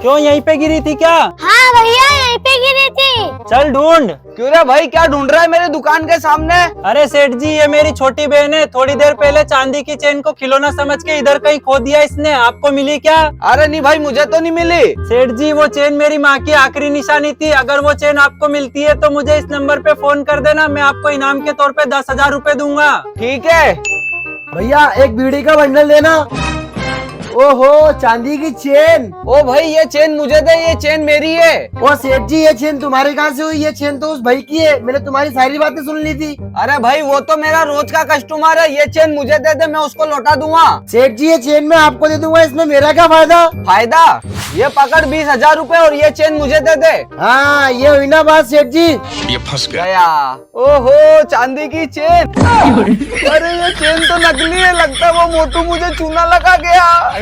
क्यों यहीं पे गिरी थी क्या? हाँ भैया यहीं पे गिरी थी। चल ढूंढ। क्यों रे भाई, क्या ढूंढ रहा है मेरे दुकान के सामने? अरे सेठ जी, ये मेरी छोटी बहन है। थोड़ी देर पहले चांदी की चेन को खिलौना समझ के इधर कहीं खो दिया इसने। आपको मिली क्या? अरे नहीं भाई, मुझे तो नहीं मिली। सेठ जी, वो चेन मेरी माँ की आखिरी निशानी थी। अगर वो चेन आपको मिलती है तो मुझे इस नंबर पे फोन कर देना। मैं आपको इनाम के तौर पे 10,000 रूपए दूंगा। ठीक है। भैया एक बीड़ी का बंडल देना। ओहो, चांदी की चेन। ओ भाई, ये चेन मुझे दे, ये चेन मेरी है। ओ सेठ जी, ये चेन तुम्हारे कहाँ से हुई? ये चेन तो उस भाई की है। मैंने तुम्हारी सारी बातें सुन ली थी। अरे भाई, वो तो मेरा रोज का कस्टमर है। ये चेन मुझे दे दे, मैं उसको लौटा दूंगा। सेठ जी, ये चेन मैं आपको दे दूंगा, इसमें मेरा क्या फायदा? फायदा? ये पकड़ 20,000 रूपए और ये चेन मुझे दे दे। हाँ, ये हुई ना बात सेठ जी। ये फंस गया। गया। ओहो, चांदी की चेन। अरे ये चेन तो नकली है, लगता है वो मोटू मुझे चूना लगा गया।